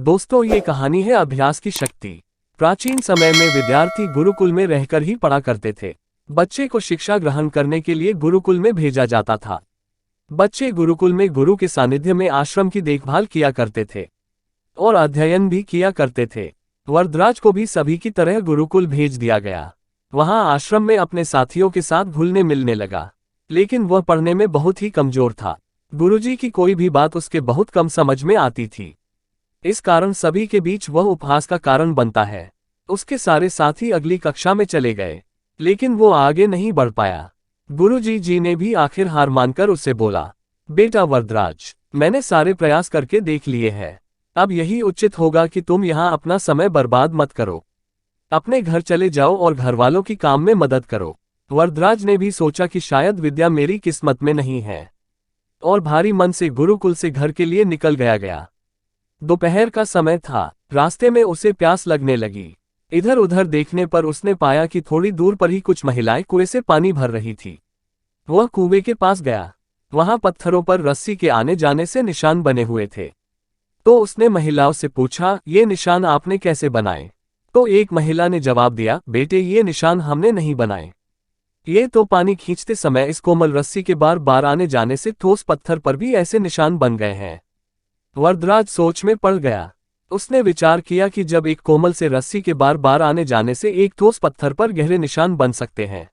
दोस्तों, ये कहानी है अभ्यास की शक्ति। प्राचीन समय में विद्यार्थी गुरुकुल में रहकर ही पढ़ा करते थे। बच्चे को शिक्षा ग्रहण करने के लिए गुरुकुल में भेजा जाता था। बच्चे गुरुकुल में गुरु के सानिध्य में आश्रम की देखभाल किया करते थे और अध्ययन भी किया करते थे। वरदराज को भी सभी की तरह गुरुकुल भेज दिया गया। वहां आश्रम में अपने साथियों के साथ घुलने मिलने लगा, लेकिन वह पढ़ने में बहुत ही कमजोर था। गुरुजी की कोई भी बात उसके बहुत कम समझ में आती थी। इस कारण सभी के बीच वह उपहास का कारण बनता है। उसके सारे साथी अगली कक्षा में चले गए, लेकिन वो आगे नहीं बढ़ पाया। गुरुजी जी ने भी आखिर हार मानकर उससे बोला, बेटा वरदराज, मैंने सारे प्रयास करके देख लिए हैं। अब यही उचित होगा कि तुम यहाँ अपना समय बर्बाद मत करो। अपने घर चले जाओ और घरवालों की काम में मदद करो। वरदराज ने भी सोचा कि शायद विद्या मेरी किस्मत में नहीं है, और भारी मन से गुरुकुल से घर के लिए निकल गया। दोपहर का समय था। रास्ते में उसे प्यास लगने लगी। इधर उधर देखने पर उसने पाया कि थोड़ी दूर पर ही कुछ महिलाएं कुएं से पानी भर रही थी। वह कुएं के पास गया। वहां पत्थरों पर रस्सी के आने जाने से निशान बने हुए थे। तो उसने महिलाओं से पूछा, ये निशान आपने कैसे बनाए? तो एक महिला ने जवाब दिया, बेटे, ये निशान हमने नहीं बनाए। ये तो पानी खींचते समय इस कोमल रस्सी के बार बार आने जाने से ठोस पत्थर पर भी ऐसे निशान बन गए हैं। वरदराज सोच में पड़ गया। उसने विचार किया कि जब एक कोमल से रस्सी के बार बार आने जाने से एक ठोस पत्थर पर गहरे निशान बन सकते हैं,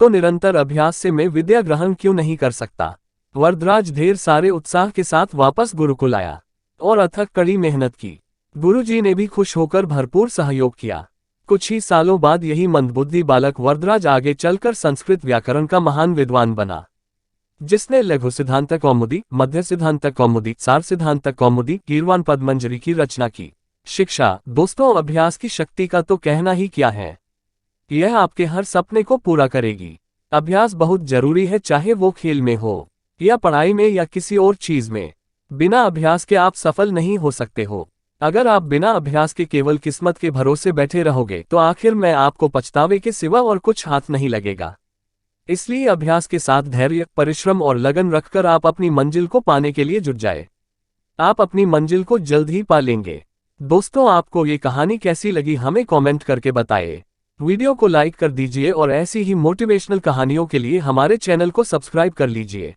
तो निरंतर अभ्यास से मैं विद्या ग्रहण क्यों नहीं कर सकता। वरदराज ढेर सारे उत्साह के साथ वापस गुरुकुल आया और अथक कड़ी मेहनत की। गुरुजी ने भी खुश होकर भरपूर सहयोग किया। कुछ ही सालों बाद यही मंदबुद्धि बालक वरदराज आगे चलकर संस्कृत व्याकरण का महान विद्वान बना, जिसने लघु सिद्धांत कौमुदी, मध्य सिद्धांत कौमुदी, सार सिद्धांत कौमुदी, गीर्वाण पद्मंजरी की रचना की। शिक्षा। दोस्तों, अभ्यास की शक्ति का तो कहना ही क्या है। यह आपके हर सपने को पूरा करेगी। अभ्यास बहुत जरूरी है, चाहे वो खेल में हो या पढ़ाई में या किसी और चीज में। बिना अभ्यास के आप सफल नहीं हो सकते हो। अगर आप बिना अभ्यास के केवल किस्मत के भरोसे बैठे रहोगे तो आखिर में आपको पछतावे के सिवा और कुछ हाथ नहीं लगेगा। इसलिए अभ्यास के साथ धैर्य, परिश्रम और लगन रखकर आप अपनी मंजिल को पाने के लिए जुट जाए। आप अपनी मंजिल को जल्द ही पा लेंगे। दोस्तों, आपको ये कहानी कैसी लगी हमें कमेंट करके बताएं। वीडियो को लाइक कर दीजिए और ऐसी ही मोटिवेशनल कहानियों के लिए हमारे चैनल को सब्सक्राइब कर लीजिए।